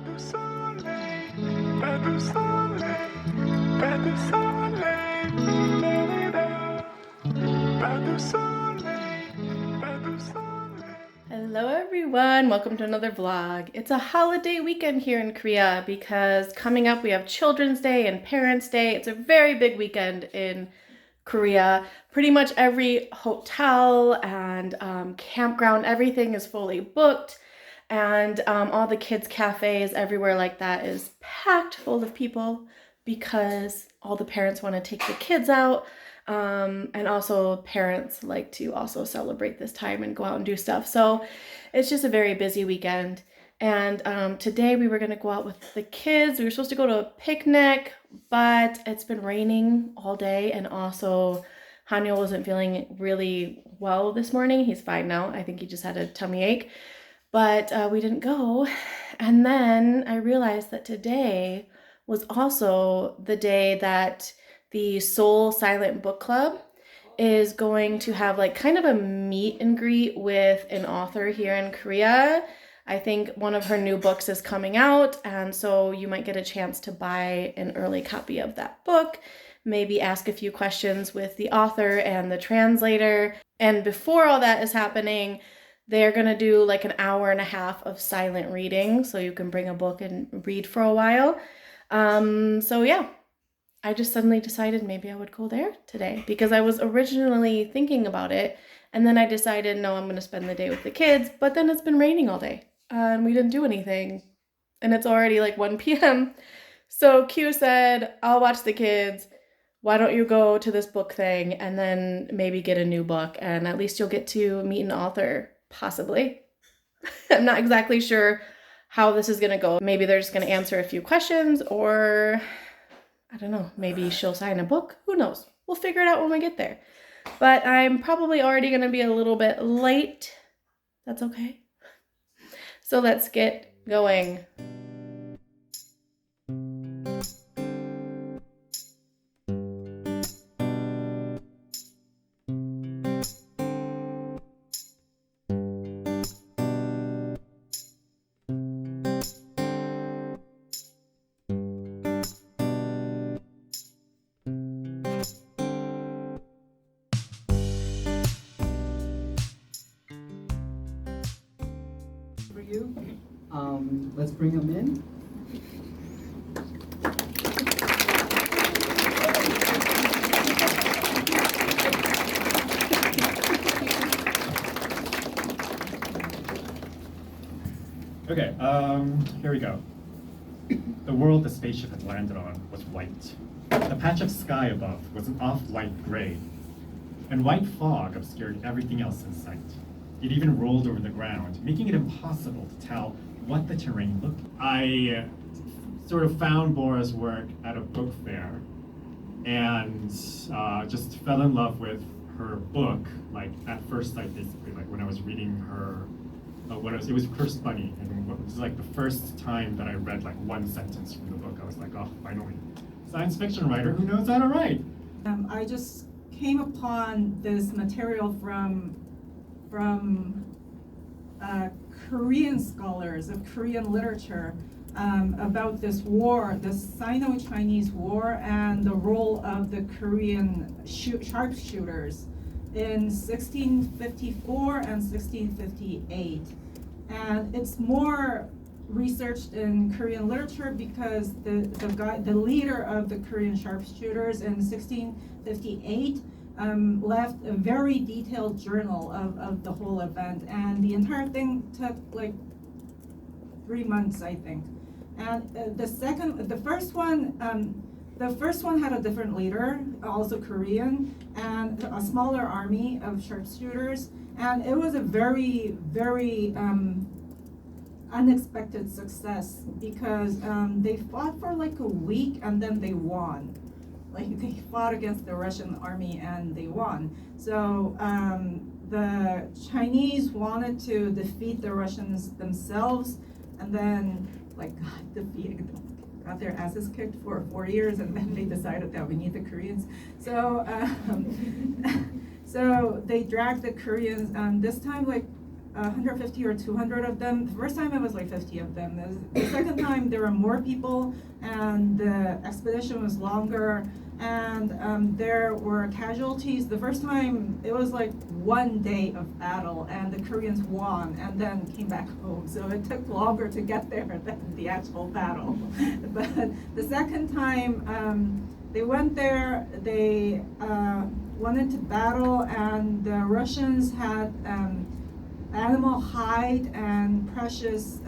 du soleil, pas du soleil, pas du soleil, da-da-da. Pas du soleil, pas du soleil. Hello everyone, welcome to another vlog. It's a holiday weekend here in Korea because coming up we have Children's Day and Parents' Day. It's a very big weekend in Korea. Pretty much every hotel and campground, everything is fully booked. And all the kids' cafes everywhere like that is packed full of people because all the parents want to take the kids out. And also parents like to also celebrate this time and go out and do stuff. So it's just a very busy weekend. And today we were going to go out with the kids. We were supposed to go to a picnic, but it's been raining all day. And also Hanyo wasn't feeling really well this morning. He's fine now. I think he just had a tummy ache. But we didn't go. And then I realized that today was also the day that the Seoul Silent Book Club is going to have like kind of a meet and greet with an author here in Korea. I think one of her new books is coming out, and so you might get a chance to buy an early copy of that book, maybe ask a few questions with the author and the translator. And before all that is happening, they're going to do like an hour and a half of silent reading, so you can bring a book and read for a while. So yeah, I just suddenly decided maybe I would go there today because I was originally thinking about it, and then I decided, no, I'm going to spend the day with the kids, but then it's been raining all day, and we didn't do anything, and it's already like 1 p.m. So Q said, I'll watch the kids. Why don't you go to this book thing and then maybe get a new book, and at least you'll get to meet an author. Possibly. I'm not exactly sure how this is going to go. Maybe they're just going to answer a few questions, or I don't know, maybe she'll sign a book. Who knows? We'll figure it out when we get there. But I'm probably already going to be a little bit late. That's okay. So let's get going. For you, let's bring them in. Okay, here we go. The world the spaceship had landed on was white. The patch of sky above was an off-light gray, and white fog obscured everything else in sight. It even rolled over the ground, making it impossible to tell what the terrain looked like. I sort of found Bora's work at a book fair and just fell in love with her book, like at first sight, basically, like when I was reading her, it was Cursed Bunny, and it was like the first time that I read like one sentence from the book. I was like, oh, finally, science fiction writer who knows how to write. I just came upon this material from Korean scholars of Korean literature about this war, the Sino-Chinese War, and the role of the Korean sharpshooters in 1654 and 1658. And it's more researched in Korean literature because the leader of the Korean sharpshooters in 1658 left a very detailed journal of the whole event, and the entire thing took like 3 months, I think. And the first one had a different leader, also Korean, and a smaller army of sharpshooters, and it was a very, very unexpected success because they fought for like a week and then they won. Like they fought against the Russian army and they won. So the Chinese wanted to defeat the Russians themselves, and then like got their asses kicked for 4 years, and then they decided that we need the Koreans. So so they dragged the Koreans. This time, like 150 or 200 of them. The first time it was like 50 of them. The second time there were more people, and the expedition was longer, and there were casualties. The first time it was like 1 day of battle, and the Koreans won and then came back home. So it took longer to get there than the actual battle. But the second time they went there, they went into battle, and the Russians had animal hide and precious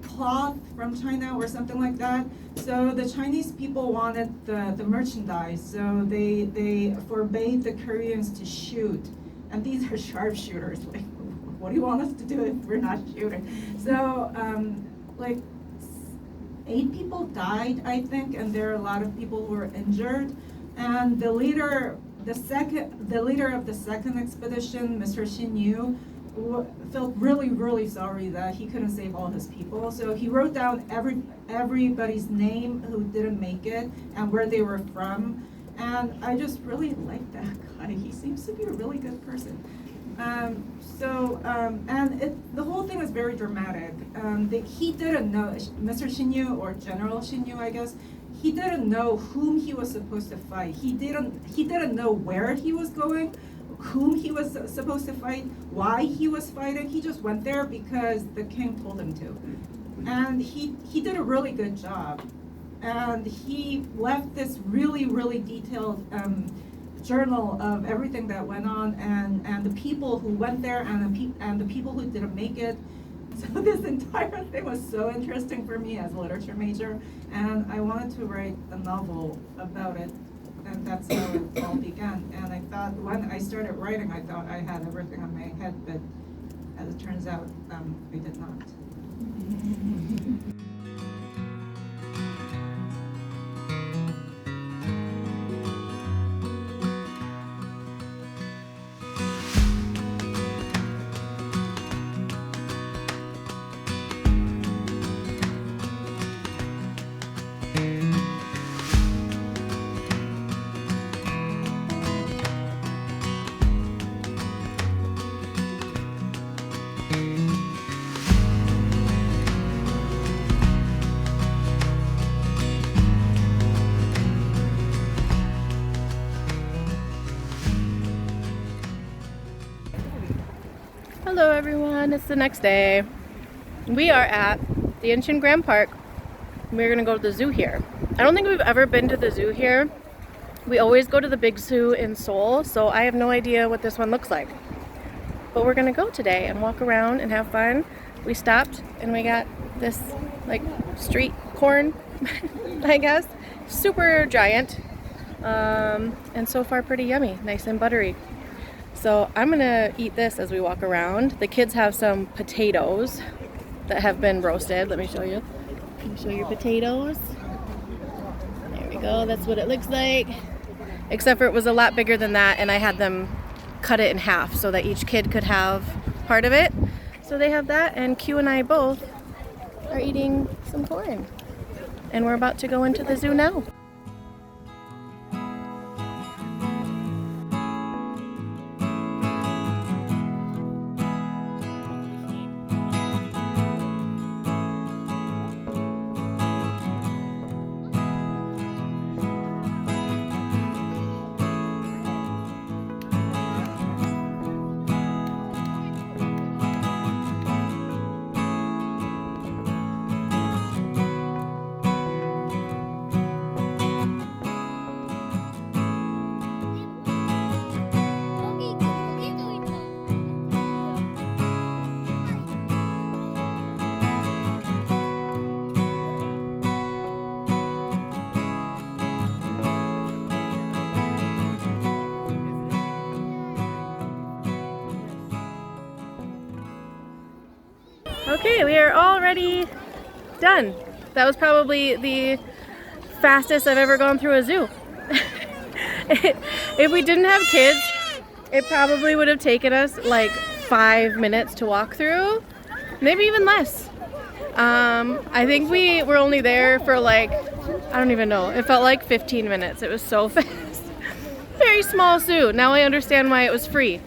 cloth from China or something like that. So the Chinese people wanted the merchandise, so they forbade the Koreans to shoot. And these are sharpshooters. Like, what do you want us to do if we're not shooting? So like 8 people died, I think, and there are a lot of people who were injured. And the leader of the second expedition, Mr. Shin Yu, felt really sorry that he couldn't save all his people. So he wrote down everybody's name who didn't make it and where they were from. And I just really like that guy. He seems to be a really good person. The whole thing was very dramatic. He didn't know, Mr. Shin Yu, or General Shin Yu, I guess, he didn't know whom he was supposed to fight. He didn't know where he was going, whom he was supposed to fight, why he was fighting. He just went there because the king told him to. And he did a really good job. And he left this really detailed journal of everything that went on, and the people who went there, and the people who didn't make it. So this entire thing was so interesting for me as a literature major, and I wanted to write a novel about it, and that's how it all began. And I thought, when I started writing, I thought I had everything in my head, but as it turns out, I did not. Hello everyone, it's the next day. We are at the Incheon Grand Park. We're gonna go to the zoo here. I don't think we've ever been to the zoo here. We always go to the big zoo in Seoul, so I have no idea what this one looks like. But we're gonna go today and walk around and have fun. We stopped and we got this like street corn, I guess. Super giant, and so far pretty yummy, nice and buttery. So I'm gonna eat this as we walk around. The kids have some potatoes that have been roasted. Let me show you. Can you show your potatoes? There we go, that's what it looks like. Except for it was a lot bigger than that, and I had them cut it in half so that each kid could have part of it. So they have that, and Q and I both are eating some corn. And we're about to go into the zoo now. Okay, we are already done. That was probably the fastest I've ever gone through a zoo. If we didn't have kids, it probably would have taken us like 5 minutes to walk through, maybe even less. I think we were only there for like, I don't even know, it felt like 15 minutes. It was so fast. Very small zoo. Now I understand why it was free.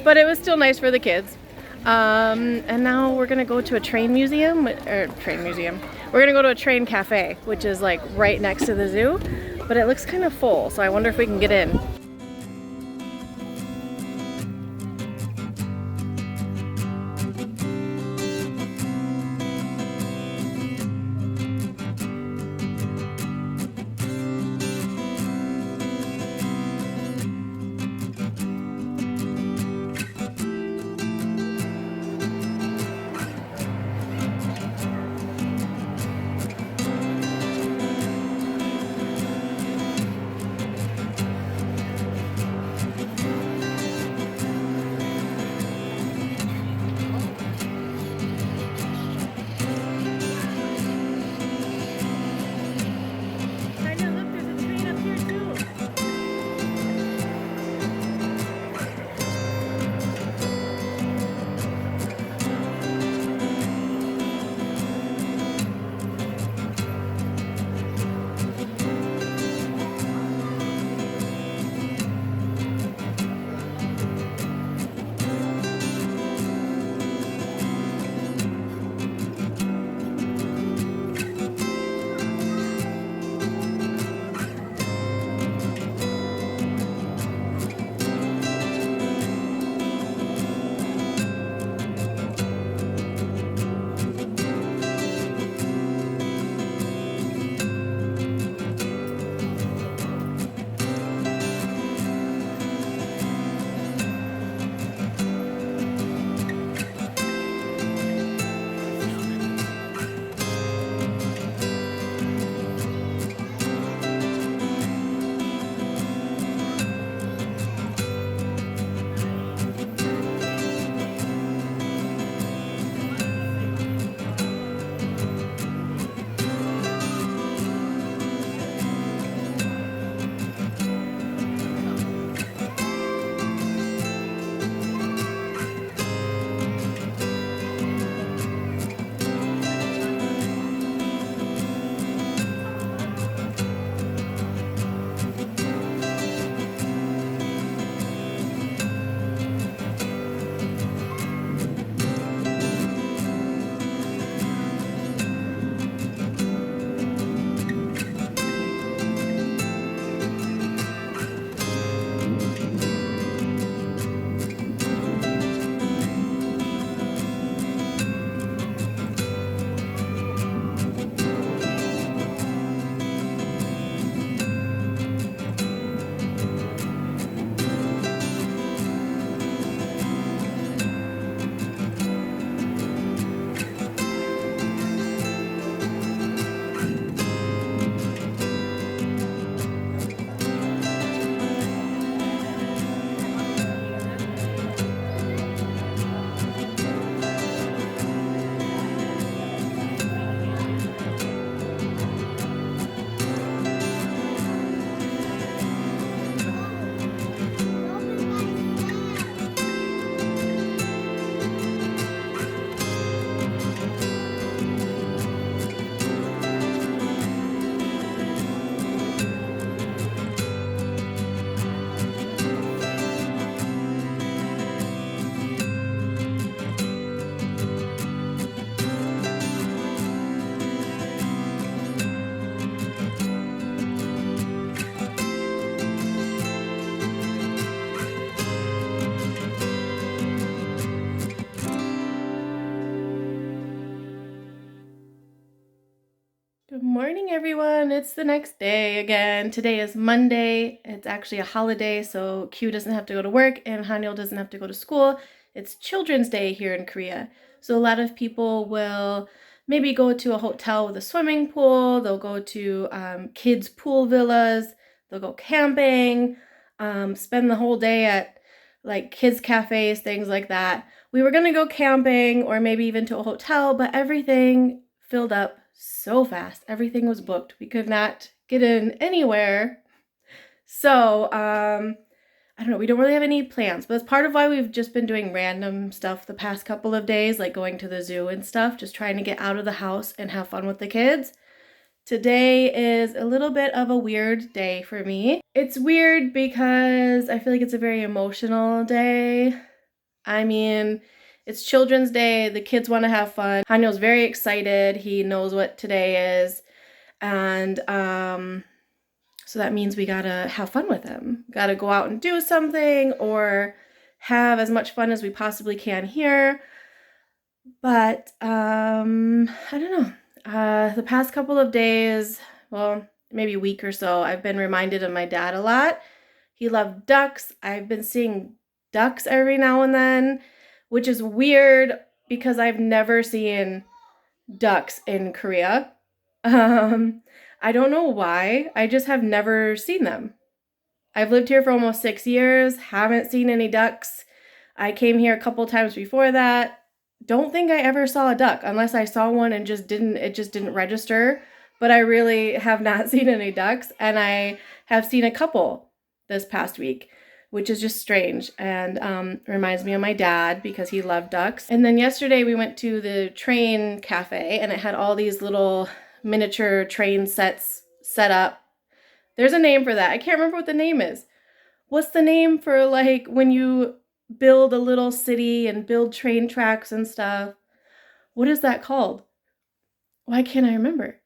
but it was still nice for the kids. And now we're gonna go to a train museum, We're gonna go to a train cafe, which is like right next to the zoo, but it looks kind of full, so I wonder if we can get in. Good morning, everyone. It's the next day again. Today is Monday. It's actually a holiday, so Q doesn't have to go to work and Hanyul doesn't have to go to school. It's Children's Day here in Korea. So a lot of people will maybe go to a hotel with a swimming pool. They'll go to kids' pool villas. They'll go camping, spend the whole day at like kids' cafes, things like that. We were going to go camping or maybe even to a hotel, but everything filled up so fast. Everything was booked. We could not get in anywhere. So, I don't know. We don't really have any plans, but it's part of why we've just been doing random stuff the past couple of days, like going to the zoo and stuff, just trying to get out of the house and have fun with the kids. Today is a little bit of a weird day for me. It's weird because I feel like it's a very emotional day. I mean, it's Children's Day. The kids want to have fun. Hanyo's very excited. He knows what today is. And so that means we gotta have fun with him. Gotta go out and do something or have as much fun as we possibly can here. But I don't know. The past couple of days, well, maybe a week or so, I've been reminded of my dad a lot. He loved ducks. I've been seeing ducks every now and then, which is weird because I've never seen ducks in Korea. I don't know why. I just have never seen them. I've lived here for almost 6 years, haven't seen any ducks. I came here a couple times before that. Don't think I ever saw a duck unless I saw one and it just didn't register. But I really have not seen any ducks, and I have seen a couple this past week, which is just strange and reminds me of my dad because he loved ducks. And then yesterday we went to the train cafe and it had all these little miniature train sets set up. There's a name for that. I can't remember what the name is. What's the name for like when you build a little city and build train tracks and stuff? What is that called? Why can't I remember?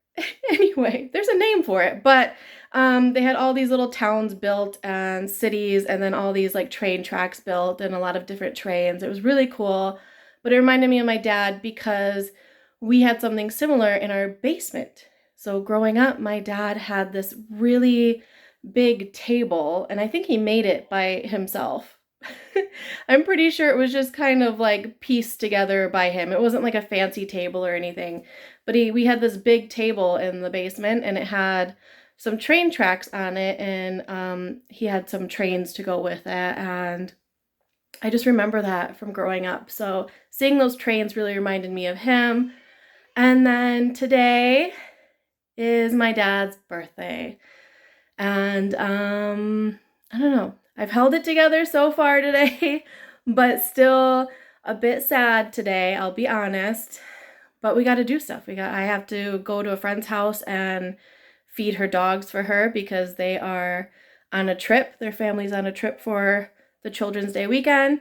Anyway, there's a name for it, but they had all these little towns built and cities and then all these like train tracks built and a lot of different trains. It was really cool, but it reminded me of my dad because we had something similar in our basement. So growing up, my dad had this really big table, and I think he made it by himself. I'm pretty sure it was just kind of like pieced together by him. It wasn't like a fancy table or anything, but we had this big table in the basement and it had some train tracks on it, and he had some trains to go with it, and I just remember that from growing up. So seeing those trains really reminded me of him. And then today is my dad's birthday. And I don't know. I've held it together so far today, but still a bit sad today, I'll be honest. But we got to do stuff. I have to go to a friend's house and feed her dogs for her because they are on a trip. Their family's on a trip for the Children's Day weekend.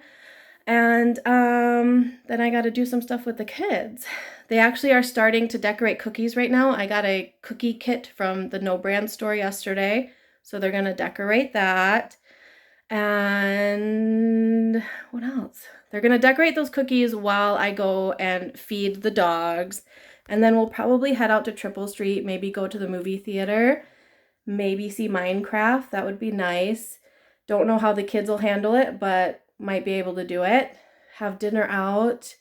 And then I got to do some stuff with the kids. They actually are starting to decorate cookies right now. I got a cookie kit from the No Brand store yesterday. So they're going to decorate that. And what else? They're going to decorate those cookies while I go and feed the dogs. And then we'll probably head out to Triple Street, maybe go to the movie theater, maybe see Minecraft. That would be nice. Don't know how the kids will handle it, but might be able to do it. Have dinner out.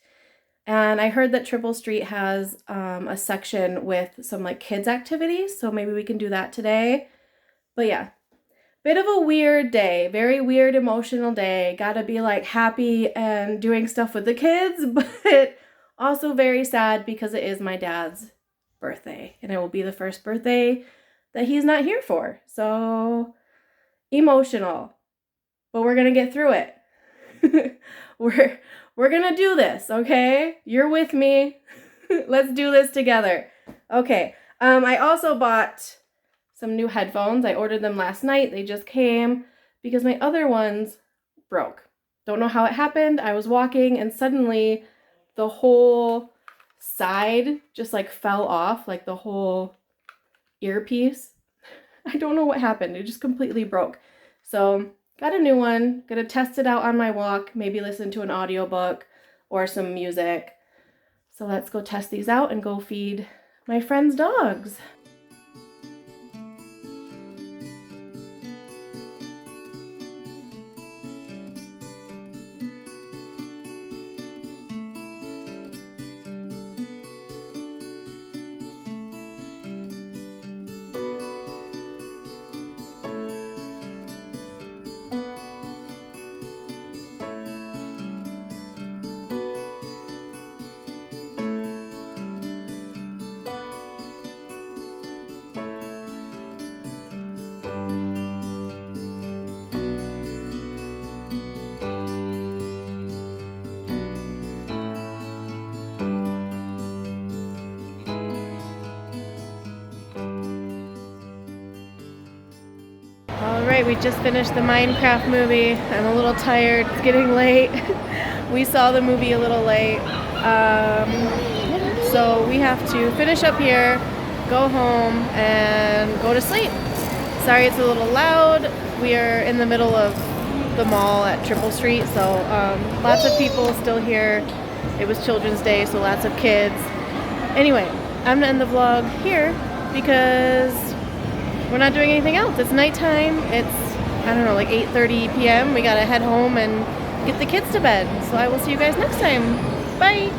And I heard that Triple Street has a section with some like kids activities, so maybe we can do that today. But yeah, bit of a weird day, very weird emotional day. Gotta be like happy and doing stuff with the kids, but also very sad because it is my dad's birthday and it will be the first birthday that he's not here for. So emotional, but we're gonna get through it. We're gonna do this, okay? You're with me. Let's do this together. Okay, I also bought some new headphones. I ordered them last night. They just came because my other ones broke. Don't know how it happened. I was walking and suddenly the whole side just like fell off, like the whole earpiece. I don't know what happened. It just completely broke. So got a new one, gonna test it out on my walk, maybe listen to an audiobook or some music. So let's go test these out and go feed my friend's dogs. Alright, we just finished the Minecraft movie. I'm a little tired. It's getting late. We saw the movie a little late. So we have to finish up here, go home, and go to sleep. Sorry it's a little loud. We are in the middle of the mall at Triple Street, so lots of people still here. It was Children's Day, so lots of kids. Anyway, I'm gonna end the vlog here because we're not doing anything else. It's nighttime. It's, I don't know, like 8:30 p.m. We gotta head home and get the kids to bed. So I will see you guys next time. Bye!